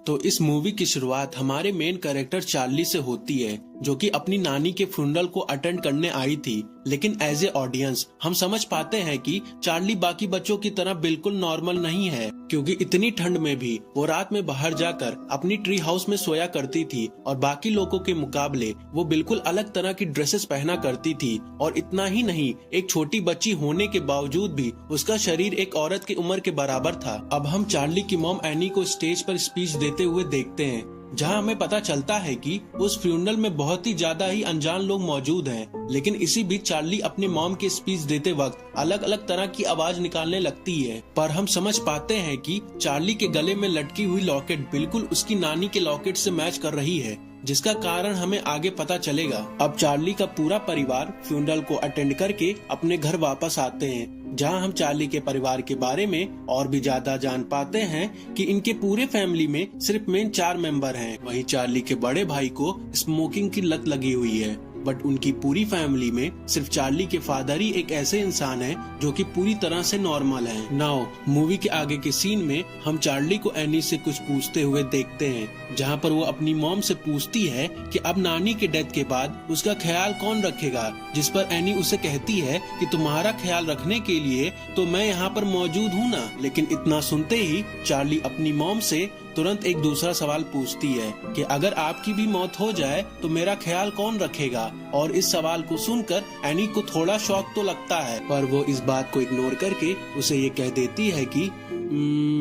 तो इस मूवी की शुरुआत हमारे मेन कैरेक्टर चार्ली से होती है, जो कि अपनी नानी के फ्यूनरल को अटेंड करने आई थी। लेकिन एज ए ऑडियंस हम समझ पाते हैं कि चार्ली बाकी बच्चों की तरह बिल्कुल नॉर्मल नहीं है, क्योंकि इतनी ठंड में भी वो रात में बाहर जाकर अपनी ट्री हाउस में सोया करती थी और बाकी लोगों के मुकाबले वो बिल्कुल अलग तरह की ड्रेसेस पहना करती थी। और इतना ही नहीं, एक छोटी बच्ची होने के बावजूद भी उसका शरीर एक औरत की उम्र के बराबर था। अब हम चार्ली की मॉम एनी को स्टेज पर स्पीच देते हुए देखते हैं, जहां हमें पता चलता है कि उस फ्यूनरल में बहुत ही ज्यादा ही अनजान लोग मौजूद हैं। लेकिन इसी बीच चार्ली अपने मॉम के स्पीच देते वक्त अलग अलग तरह की आवाज निकालने लगती है, पर हम समझ पाते हैं कि चार्ली के गले में लटकी हुई लॉकेट बिल्कुल उसकी नानी के लॉकेट से मैच कर रही है, जिसका कारण हमें आगे पता चलेगा। अब चार्ली का पूरा परिवार फ्यूनरल को अटेंड करके अपने घर वापस आते हैं, जहां हम चार्ली के परिवार के बारे में और भी ज्यादा जान पाते हैं कि इनके पूरे फैमिली में सिर्फ मेन 4 मेंबर हैं। वहीं चार्ली के बड़े भाई को स्मोकिंग की लत लगी हुई है, बट उनकी पूरी फैमिली में सिर्फ चार्ली के फादर ही एक ऐसे इंसान हैं जो कि पूरी तरह से नॉर्मल हैं। नाउ मूवी के आगे के सीन में हम चार्ली को एनी से कुछ पूछते हुए देखते हैं, जहां पर वो अपनी मॉम से पूछती है कि अब नानी के डेथ के बाद उसका ख्याल कौन रखेगा, जिस पर एनी उसे कहती है कि तुम्हारा ख्याल रखने के लिए तो मैं यहाँ पर मौजूद हूँ ना। लेकिन इतना सुनते ही चार्ली अपनी मॉम से तुरंत एक दूसरा सवाल पूछती है कि अगर आपकी भी मौत हो जाए तो मेरा ख्याल कौन रखेगा। और इस सवाल को सुनकर एनी को थोड़ा शॉक तो लगता है, पर वो इस बात को इग्नोर करके उसे ये कह देती है कि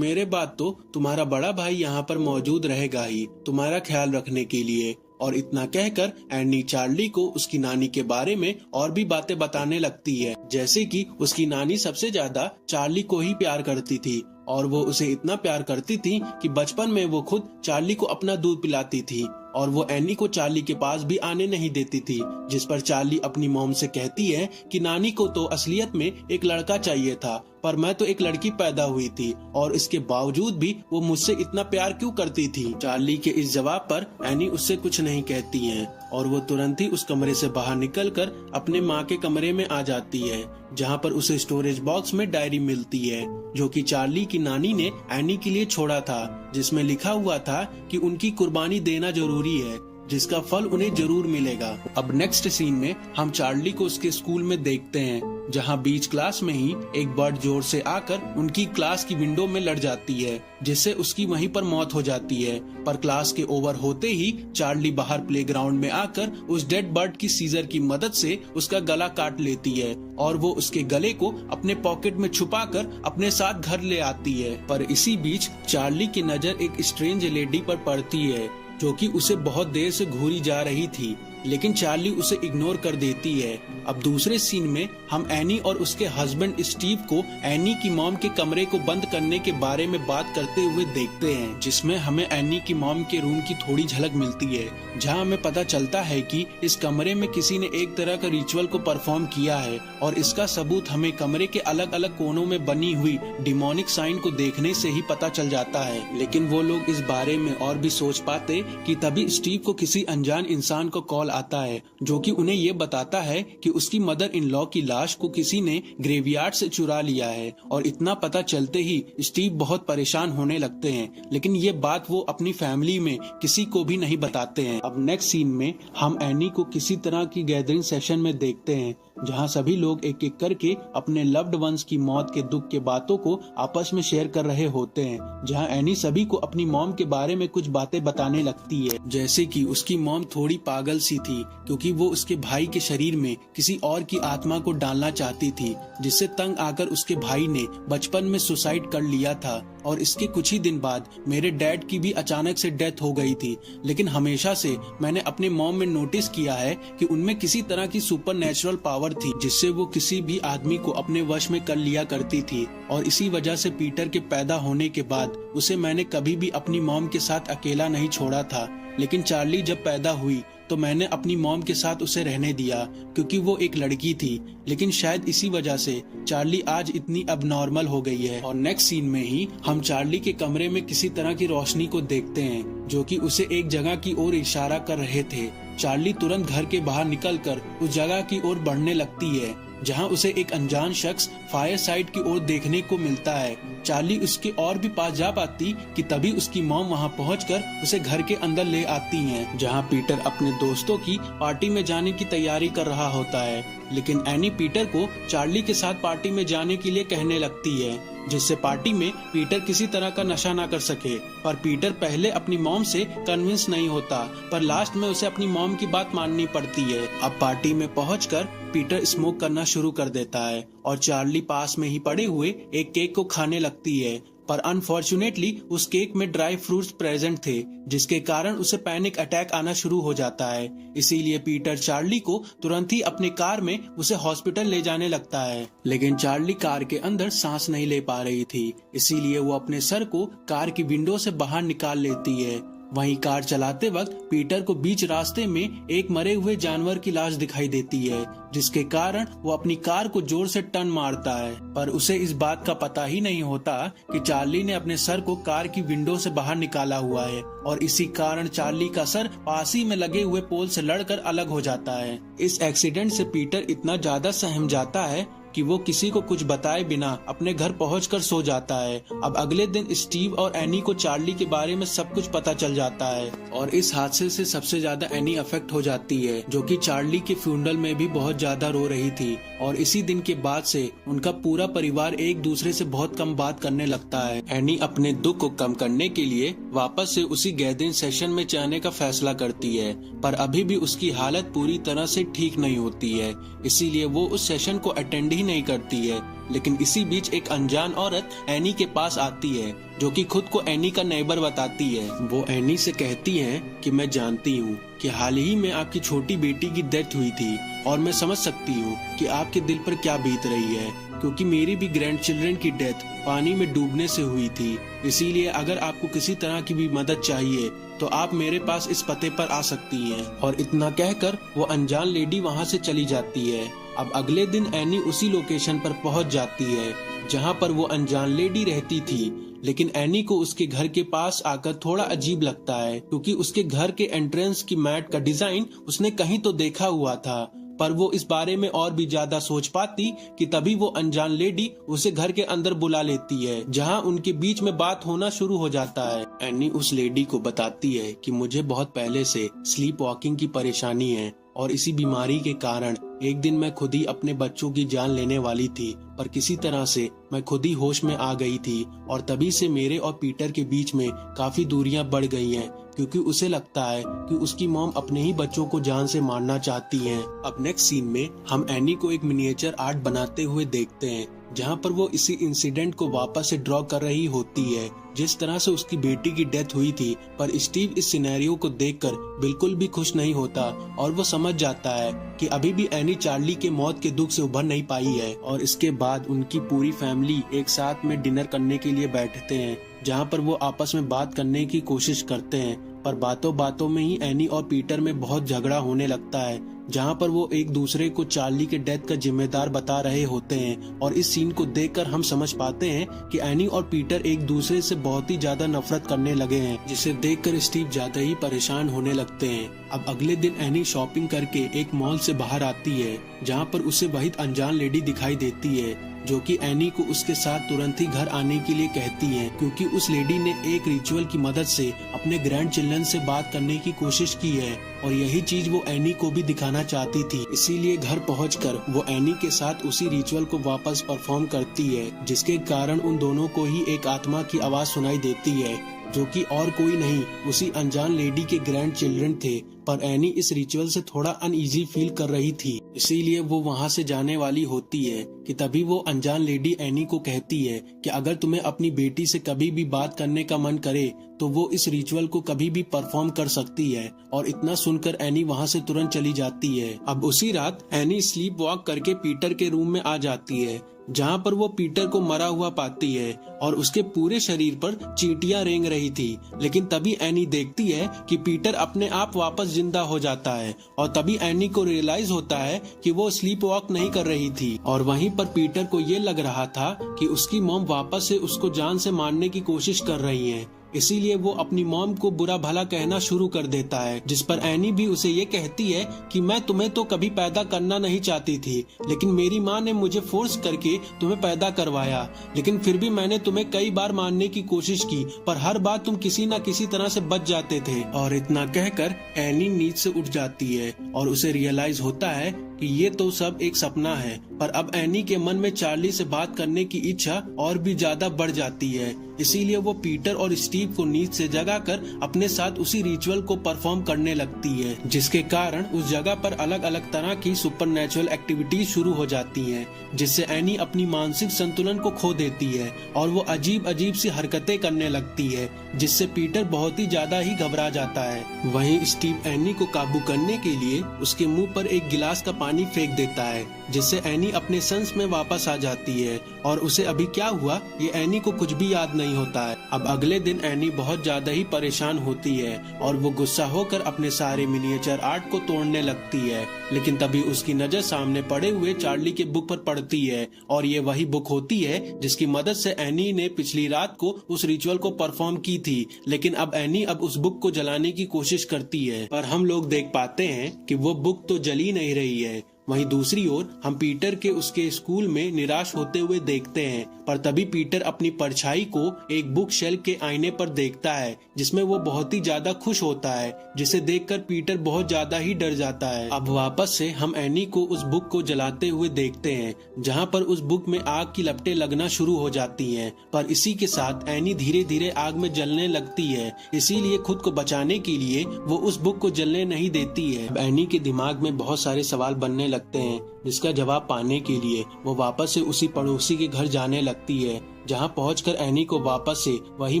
मेरे बाद तो तुम्हारा बड़ा भाई यहाँ पर मौजूद रहेगा ही तुम्हारा ख्याल रखने के लिए। और इतना कहकर एनी चार्ली को उसकी नानी के बारे में और भी बातें बताने लगती है, जैसे कि उसकी नानी सबसे ज्यादा चार्ली को ही प्यार करती थी और वो उसे इतना प्यार करती थी कि बचपन में वो खुद चार्ली को अपना दूध पिलाती थी और वो एनी को चार्ली के पास भी आने नहीं देती थी। जिस पर चार्ली अपनी मॉम से कहती है कि नानी को तो असलियत में एक लड़का चाहिए था, पर मैं तो एक लड़की पैदा हुई थी और इसके बावजूद भी वो मुझसे इतना प्यार क्यों करती थी। चार्ली के इस जवाब पर एनी उससे कुछ नहीं कहती है और वो तुरंत ही उस कमरे से बाहर निकलकर अपने माँ के कमरे में आ जाती है, जहाँ पर उसे स्टोरेज बॉक्स में डायरी मिलती है जो कि चार्ली की नानी ने एनी के लिए छोड़ा था, जिसमें लिखा हुआ था कि उनकी कुर्बानी देना जरूरी है, जिसका फल उन्हें जरूर मिलेगा। अब नेक्स्ट सीन में हम चार्ली को उसके स्कूल में देखते हैं, जहां बीच क्लास में ही एक बर्ड जोर से आकर उनकी क्लास की विंडो में लड़ जाती है, जिससे उसकी वहीं पर मौत हो जाती है। पर क्लास के ओवर होते ही चार्ली बाहर प्लेग्राउंड में आकर उस डेड बर्ड की सीजर की मदद से उसका गला काट लेती है और वो उसके गले को अपने पॉकेट में छुपाकर अपने साथ घर ले आती है। पर इसी बीच चार्ली की नजर एक स्ट्रेंज लेडी पर पड़ती है, जो कि उसे बहुत देर से घूरी जा रही थी, लेकिन चार्ली उसे इग्नोर कर देती है। अब दूसरे सीन में हम एनी और उसके हस्बैंड स्टीव को एनी की मॉम के कमरे को बंद करने के बारे में बात करते हुए देखते हैं, जिसमें हमें एनी की मॉम के रूम की थोड़ी झलक मिलती है, जहां हमें पता चलता है कि इस कमरे में किसी ने एक तरह का रिचुअल को परफॉर्म किया है और इसका सबूत हमें कमरे के अलग अलग कोनों में बनी हुई डिमोनिक साइन को देखने से ही पता चल जाता है। लेकिन वो लोग इस बारे में और भी सोच पाते कि तभी स्टीव को किसी अनजान इंसान को कॉल आता है, जो कि उन्हें ये बताता है कि उसकी मदर इन लॉ की लाश को किसी ने ग्रेवयार्ड से चुरा लिया है। और इतना पता चलते ही स्टीव बहुत परेशान होने लगते हैं, लेकिन ये बात वो अपनी फैमिली में किसी को भी नहीं बताते हैं। अब नेक्स्ट सीन में हम एनी को किसी तरह की गैदरिंग सेशन में देखते हैं, जहां सभी लोग एक एक करके अपने लव्ड वंस की मौत के दुख के बातों को आपस में शेयर कर रहे होते हैं, जहां एनी सभी को अपनी मॉम के बारे में कुछ बातें बताने लगती है, जैसे कि उसकी मॉम थोड़ी पागल सी थी क्योंकि वो उसके भाई के शरीर में किसी और की आत्मा को डालना चाहती थी, जिससे तंग आकर उसके भाई ने बचपन में सुसाइड कर लिया था। और इसके कुछ ही दिन बाद मेरे डैड की भी अचानक से डेथ हो गई थी, लेकिन हमेशा से मैंने अपने मॉम में नोटिस किया है कि उनमें किसी तरह की सुपर नेचुरल पावर थी, जिससे वो किसी भी आदमी को अपने वश में कर लिया करती थी। और इसी वजह से पीटर के पैदा होने के बाद उसे मैंने कभी भी अपनी मॉम के साथ अकेला नहीं छोड़ा था। लेकिन चार्ली जब पैदा हुई तो मैंने अपनी मॉम के साथ उसे रहने दिया, क्योंकि वो एक लड़की थी। लेकिन शायद इसी वजह से चार्ली आज इतनी अबनॉर्मल हो गई है। और नेक्स्ट सीन में ही हम चार्ली के कमरे में किसी तरह की रोशनी को देखते हैं, जो कि उसे एक जगह की ओर इशारा कर रहे थे। चार्ली तुरंत घर के बाहर निकलकर उस जगह की ओर बढ़ने लगती है, जहां उसे एक अनजान शख्स फायर साइड की ओर देखने को मिलता है। चार्ली उसके और भी पास जा पाती कि तभी उसकी मॉम वहां पहुंचकर उसे घर के अंदर ले आती हैं, जहां पीटर अपने दोस्तों की पार्टी में जाने की तैयारी कर रहा होता है। लेकिन एनी पीटर को चार्ली के साथ पार्टी में जाने के लिए कहने लगती है, जिससे पार्टी में पीटर किसी तरह का नशा ना कर सके। पर पीटर पहले अपनी मॉम से कन्विंस नहीं होता, पर लास्ट में उसे अपनी मॉम की बात माननी पड़ती है। अब पार्टी में पहुंचकर पीटर स्मोक करना शुरू कर देता है और चार्ली पास में ही पड़े हुए एक केक को खाने लगती है। पर अनफॉर्चुनेटली उस केक में ड्राई फ्रूट्स प्रेजेंट थे, जिसके कारण उसे पैनिक अटैक आना शुरू हो जाता है। इसीलिए पीटर चार्ली को तुरंत ही अपनी कार में उसे हॉस्पिटल ले जाने लगता है। लेकिन चार्ली कार के अंदर सांस नहीं ले पा रही थी, इसीलिए वो अपने सर को कार की विंडो से बाहर निकाल लेती है। वहीं कार चलाते वक्त पीटर को बीच रास्ते में एक मरे हुए जानवर की लाश दिखाई देती है, जिसके कारण वो अपनी कार को जोर से टर्न मारता है। पर उसे इस बात का पता ही नहीं होता कि चार्ली ने अपने सर को कार की विंडो से बाहर निकाला हुआ है और इसी कारण चार्ली का सर पास ही में लगे हुए पोल से लड़कर अलग हो जाता है। इस एक्सीडेंट से पीटर इतना ज्यादा सहम जाता है कि वो किसी को कुछ बताए बिना अपने घर पहुंचकर सो जाता है। अब अगले दिन स्टीव और एनी को चार्ली के बारे में सब कुछ पता चल जाता है और इस हादसे से सबसे ज्यादा एनी अफेक्ट हो जाती है, जो कि चार्ली के फ्यूनरल में भी बहुत ज्यादा रो रही थी। और इसी दिन के बाद से उनका पूरा परिवार एक दूसरे से बहुत कम बात करने लगता है। एनी अपने दुख को कम करने के लिए वापस से उसी गैदरिंग सेशन में जाने का फैसला करती है, पर अभी भी उसकी हालत पूरी तरह से ठीक नहीं होती है, इसीलिए वो उस सेशन को अटेंड ही नहीं करती है। लेकिन इसी बीच एक अनजान औरत एनी के पास आती है, जो कि खुद को एनी का नेबर बताती है। वो एनी से कहती है कि मैं जानती हूँ कि हाल ही में आपकी छोटी बेटी की डेथ हुई थी और मैं समझ सकती हूँ कि आपके दिल पर क्या बीत रही है, क्योंकि मेरी भी ग्रैंड चिल्ड्रन की डेथ पानी में डूबने से हुई थी। इसीलिए अगर आपको किसी तरह की भी मदद चाहिए तो आप मेरे पास इस पते पर आ सकती हैं। और इतना कहकर वो अनजान लेडी वहाँ से चली जाती है। अब अगले दिन एनी उसी लोकेशन पर पहुँच जाती है जहाँ पर वो अनजान लेडी रहती थी, लेकिन एनी को उसके घर के पास आकर थोड़ा अजीब लगता है, क्योंकि उसके घर के एंट्रेंस की मैट का डिजाइन उसने कहीं तो देखा हुआ था। पर वो इस बारे में और भी ज्यादा सोच पाती कि तभी वो अनजान लेडी उसे घर के अंदर बुला लेती है, जहां उनके बीच में बात होना शुरू हो जाता है। एनी उस लेडी को बताती है कि मुझे बहुत पहले से स्लीप वॉकिंग की परेशानी है और इसी बीमारी के कारण एक दिन मैं खुद ही अपने बच्चों की जान लेने वाली थी, पर किसी तरह से मैं खुद ही होश में आ गई थी और तभी से मेरे और पीटर के बीच में काफी दूरियां बढ़ गई हैं, क्योंकि उसे लगता है कि उसकी मॉम अपने ही बच्चों को जान से मारना चाहती हैं। अब नेक्स्ट सीन में हम एनी को एक मिनिएचर आर्ट बनाते हुए देखते हैं, जहां पर वो इसी इंसिडेंट को वापस से ड्रॉ कर रही होती है जिस तरह से उसकी बेटी की डेथ हुई थी। पर स्टीव इस सिनेरियो को देखकर बिल्कुल भी खुश नहीं होता और वो समझ जाता है कि अभी भी एनी चार्ली के मौत के दुख से उभर नहीं पाई है। और इसके बाद उनकी पूरी फैमिली एक साथ में डिनर करने के लिए बैठते हैं, जहां पर वो आपस में बात करने की कोशिश करते हैं, पर बातों बातों में ही एनी और पीटर में बहुत झगड़ा होने लगता है, जहां पर वो एक दूसरे को चार्ली के डेथ का जिम्मेदार बता रहे होते हैं। और इस सीन को देखकर हम समझ पाते हैं कि एनी और पीटर एक दूसरे से बहुत ही ज्यादा नफरत करने लगे हैं, जिसे देखकर स्टीव ज्यादा ही परेशान होने लगते हैं। अब अगले दिन एनी शॉपिंग करके एक मॉल से बाहर आती है, जहां पर उसे वही अनजान लेडी दिखाई देती है, जो कि एनी को उसके साथ तुरंत ही घर आने के लिए कहती है, क्योंकि उस लेडी ने एक रिचुअल की मदद से अपने ग्रैंड चिल्ड्रन से बात करने की कोशिश की है और यही चीज वो एनी को भी दिखाना चाहती थी। इसीलिए घर पहुंचकर वो एनी के साथ उसी रिचुअल को वापस परफॉर्म करती है, जिसके कारण उन दोनों को ही एक आत्मा की आवाज सुनाई देती है, जो कि और कोई नहीं उसी अनजान लेडी के ग्रैंड चिल्ड्रन थे। पर एनी इस रिचुअल से थोड़ा अनईजी फील कर रही थी, इसीलिए वो वहाँ से जाने वाली होती है कि तभी वो अनजान लेडी एनी को कहती है कि अगर तुम्हें अपनी बेटी से कभी भी बात करने का मन करे तो वो इस रिचुअल को कभी भी परफॉर्म कर सकती है। और इतना सुनकर एनी वहाँ से तुरंत चली जाती है। अब उसी रात एनी स्लीप वॉक करके पीटर के रूम में आ जाती है, जहाँ पर वो पीटर को मरा हुआ पाती है और उसके पूरे शरीर पर चींटियां रेंग रही थी। लेकिन तभी एनी देखती है कि पीटर अपने आप वापस जिंदा हो जाता है और तभी एनी को रियलाइज होता है कि वो स्लीप वॉक नहीं कर रही थी। और वहीं पर पीटर को ये लग रहा था कि उसकी मॉम वापस से उसको जान से मारने की कोशिश कर रही है, इसीलिए वो अपनी मॉम को बुरा भला कहना शुरू कर देता है, जिस पर एनी भी उसे ये कहती है कि मैं तुम्हें तो कभी पैदा करना नहीं चाहती थी, लेकिन मेरी माँ ने मुझे फोर्स करके तुम्हें पैदा करवाया। लेकिन फिर भी मैंने तुम्हें कई बार मारने की कोशिश की, पर हर बार तुम किसी न किसी तरह से बच जाते थे। और इतना कहकर एनी नींद से उठ जाती है और उसे रियलाइज होता है कि ये तो सब एक सपना है। पर अब एनी के मन में चार्ली से बात करने की इच्छा और भी ज्यादा बढ़ जाती है। इसीलिए वो पीटर और स्टीव को नींद से जगाकर अपने साथ उसी रिचुअल को परफॉर्म करने लगती है, जिसके कारण उस जगह पर अलग अलग तरह की सुपरनैचुरल एक्टिविटीज शुरू हो जाती हैं, जिससे एनी अपनी मानसिक संतुलन को खो देती है और वो अजीब अजीब सी हरकतें करने लगती है, जिससे पीटर बहुत ही ज्यादा ही घबरा जाता है। वहीं स्टीव एनी को काबू करने के लिए उसके मुंह पर एक गिलास का पानी फेंक देता है, जिससे एनी अपने सेंस में वापस आ जाती है और उसे अभी क्या हुआ ये एनी को कुछ भी याद नहीं होता है। अब अगले दिन एनी बहुत ज्यादा ही परेशान होती है और वो गुस्सा होकर अपने सारे मिनिएचर आर्ट को तोड़ने लगती है, लेकिन तभी उसकी नजर सामने पड़े हुए चार्ली के बुक पर पड़ती है और ये वही बुक होती है जिसकी मदद से एनी ने पिछली रात को उस रिचुअल को परफॉर्म की थी। लेकिन अब एनी उस बुक को जलाने की कोशिश करती है, पर हम लोग देख पाते हैं कि वो बुक तो जली नहीं रही है। वहीं दूसरी ओर हम पीटर के उसके स्कूल में निराश होते हुए देखते हैं, पर तभी पीटर अपनी परछाई को एक बुक शेल्फ के आईने पर देखता है, जिसमें वो बहुत ही ज्यादा खुश होता है, जिसे देखकर पीटर बहुत ज्यादा ही डर जाता है। अब वापस से हम एनी को उस बुक को जलाते हुए देखते हैं, जहां पर उस बुक में आग की लपटें लगना शुरू हो जाती हैं, पर इसी के साथ एनी धीरे धीरे आग में जलने लगती है। इसीलिए खुद को बचाने के लिए वो उस बुक को जलने नहीं देती है। अब एनी के दिमाग में बहुत सारे सवाल बनने लगते हैं, जिसका जवाब पाने के लिए वो वापस से उसी पड़ोसी के घर जाने लगती है, जहां पहुंचकर एनी को वापस से वही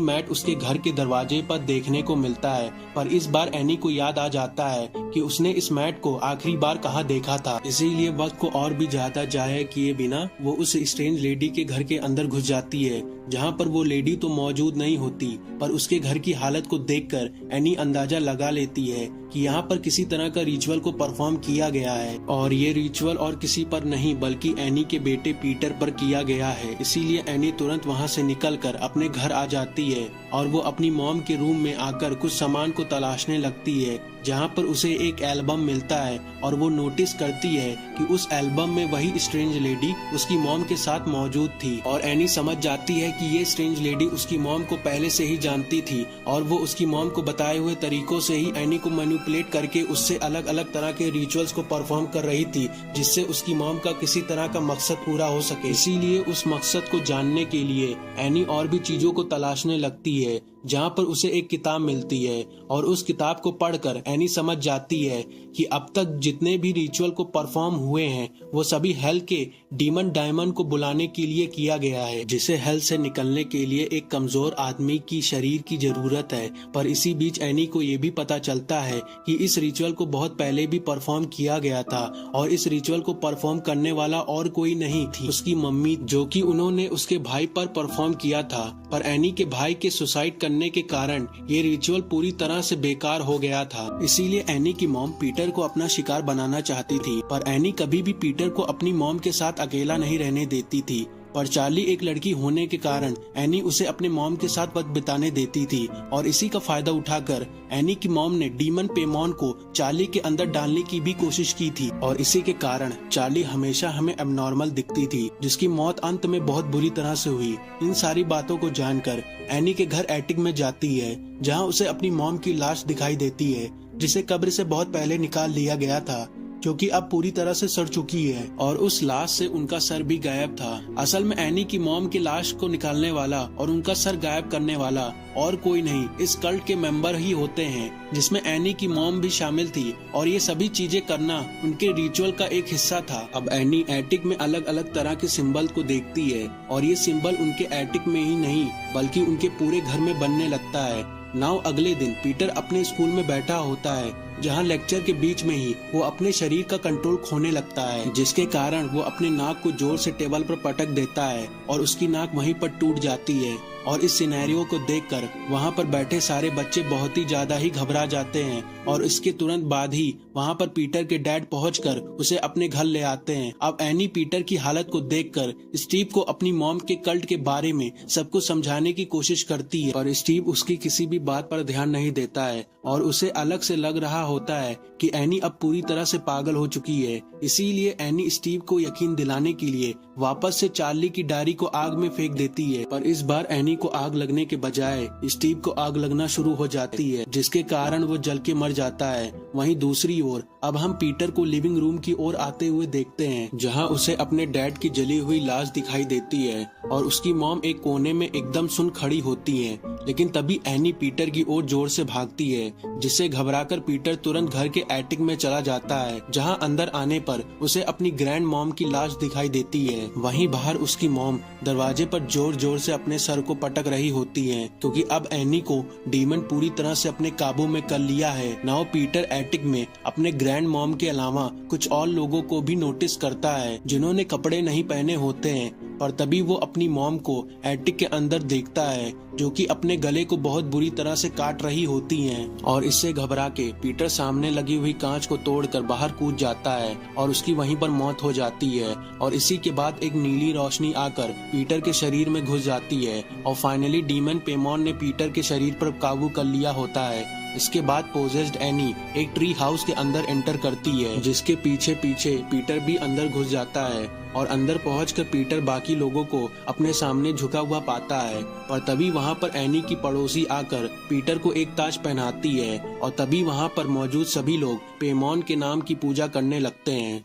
मैट उसके घर के दरवाजे पर देखने को मिलता है। पर इस बार एनी को याद आ जाता है कि उसने इस मैट को आखिरी बार कहाँ देखा था। इसीलिए वक्त को और भी ज्यादा जाया किए बिना वो उस स्ट्रेंज लेडी के घर के अंदर घुस जाती है, जहाँ पर वो लेडी तो मौजूद नहीं होती, पर उसके घर की हालत को देखकर एनी अंदाजा लगा लेती है कि यहाँ पर किसी तरह का रिचुअल को परफॉर्म किया गया है, और ये रिचुअल और किसी पर नहीं बल्कि एनी के बेटे पीटर पर किया गया है। इसीलिए एनी तुरंत वहाँ से निकलकर अपने घर आ जाती है और वो अपनी मॉम के रूम में आकर कुछ सामान को तलाशने लगती है, जहाँ पर उसे एक एल्बम मिलता है और वो नोटिस करती है कि उस एल्बम में वही स्ट्रेंज लेडी उसकी मॉम के साथ मौजूद थी। और एनी समझ जाती है कि ये स्ट्रेंज लेडी उसकी मॉम को पहले से ही जानती थी और वो उसकी मॉम को बताए हुए तरीकों से ही एनी को मैनिपुलेट करके उससे अलग अलग तरह के रिचुअल्स को परफॉर्म कर रही थी, जिससे उसकी मॉम का किसी तरह का मकसद पूरा हो सके। इसीलिए उस मकसद को जानने के लिए एनी और भी चीजों को तलाशने लगती है, जहाँ पर उसे एक किताब मिलती है और उस किताब को पढ़कर एनी समझ जाती है कि अब तक जितने भी रिचुअल को परफॉर्म हुए हैं वो सभी हेल के डीमन डायमंड को बुलाने के लिए किया गया है, जिसे हेल से निकलने के लिए एक कमजोर आदमी की शरीर की जरूरत है। पर इसी बीच एनी को ये भी पता चलता है कि इस रिचुअल को बहुत पहले भी परफॉर्म किया गया था और इस रिचुअल को परफॉर्म करने वाला और कोई नहीं थी, उसकी मम्मी, जो कि उन्होंने उसके भाई पर परफॉर्म किया था। पर एनी के भाई के सुसाइड करने के कारण ये रिचुअल पूरी तरह से बेकार हो गया था। इसीलिए एनी की मॉम पीटर को अपना शिकार बनाना चाहती थी, पर एनी कभी भी पीटर को अपनी मॉम के साथ अकेला नहीं रहने देती थी। पर चार्ली एक लड़की होने के कारण एनी उसे अपने मॉम के साथ वक्त बिताने देती थी और इसी का फायदा उठाकर एनी की मॉम ने डीमन पेमॉन को चार्ली के अंदर डालने की भी कोशिश की थी और इसी के कारण चार्ली हमेशा हमें एबनॉर्मल दिखती थी, जिसकी मौत अंत में बहुत बुरी तरह से हुई। इन सारी बातों को जानकर एनी के घर एटिक में जाती है, जहाँ उसे अपनी मॉम की लाश दिखाई देती है, जिसे कब्र से बहुत पहले निकाल लिया गया था, जो कि अब पूरी तरह से सड़ चुकी है और उस लाश से उनका सर भी गायब था। असल में एनी की मॉम की लाश को निकालने वाला और उनका सर गायब करने वाला और कोई नहीं, इस कल्ट के मेंबर ही होते हैं, जिसमें एनी की मॉम भी शामिल थी और ये सभी चीजें करना उनके रिचुअल का एक हिस्सा था। अब एनी एटिक में अलग अलग तरह के सिंबल को देखती है और ये सिंबल उनके एटिक में ही नहीं बल्कि उनके पूरे घर में बनने लगता है। नाउ अगले दिन पीटर अपने स्कूल में बैठा होता है, जहाँ लेक्चर के बीच में ही वो अपने शरीर का कंट्रोल खोने लगता है, जिसके कारण वो अपने नाक को जोर से टेबल पर पटक देता है और उसकी नाक वहीं पर टूट जाती है। और इस सिनेरियो को देखकर वहाँ पर बैठे सारे बच्चे बहुत ही ज्यादा ही घबरा जाते हैं और इसके तुरंत बाद ही वहाँ पर पीटर के डैड पहुंचकर उसे अपने घर ले आते हैं। अब एनी पीटर की हालत को देखकर स्टीव को अपनी मॉम के कल्ट के बारे में सब कुछ समझाने की कोशिश करती है, पर स्टीव उसकी किसी भी बात पर ध्यान नहीं देता है और उसे अलग से लग रहा होता है कि एनी अब पूरी तरह से पागल हो चुकी है। इसीलिए एनी स्टीव को यकीन दिलाने के लिए वापस से चार्ली की डायरी को आग में फेंक देती है, पर इस बार एनी को आग लगने के बजाय स्टीव को आग लगना शुरू हो जाती है, जिसके कारण वो जल के मर जाता है। वहीं दूसरी ओर अब हम पीटर को लिविंग रूम की ओर आते हुए देखते हैं, जहां उसे अपने डैड की जली हुई लाश दिखाई देती है और उसकी मॉम एक कोने में एकदम सुन खड़ी होती है। लेकिन तभी एनी पीटर की ओर जोर से भागती है, जिससे घबराकर पीटर तुरंत घर के एटिक में चला जाता है, जहां अंदर आने पर उसे अपनी ग्रैंड मॉम की लाश दिखाई देती है। वहीं बाहर उसकी मॉम दरवाजे पर जोर जोर से अपने सर को पटक रही होती है, क्योंकि अब एनी को डीमन पूरी तरह से अपने काबू में कर लिया है। नाउ पीटर एटिक में अपने ग्रैंड मॉम के अलावा कुछ और लोगों को भी नोटिस करता है, जिन्होंने कपड़े नहीं पहने होते हैं, पर तभी वो अपनी मॉम को एटिक के अंदर देखता है, जो कि अपने गले को बहुत बुरी तरह से काट रही होती हैं। और इससे घबरा के पीटर सामने लगी हुई कांच को तोड़कर बाहर कूद जाता है और उसकी वहीं पर मौत हो जाती है। और इसी के बाद एक नीली रोशनी आकर पीटर के शरीर में घुस जाती है और फाइनली डीमन पेमॉन ने पीटर के शरीर पर काबू कर लिया होता है। इसके बाद पोजेस्ड एनी एक ट्री हाउस के अंदर एंटर करती है, जिसके पीछे पीछे पीटर भी अंदर घुस जाता है और अंदर पहुंचकर पीटर बाकी लोगों को अपने सामने झुका हुआ पाता है। पर तभी वहां पर एनी की पड़ोसी आकर पीटर को एक ताज पहनाती है और तभी वहां पर मौजूद सभी लोग पेमॉन के नाम की पूजा करने लगते हैं।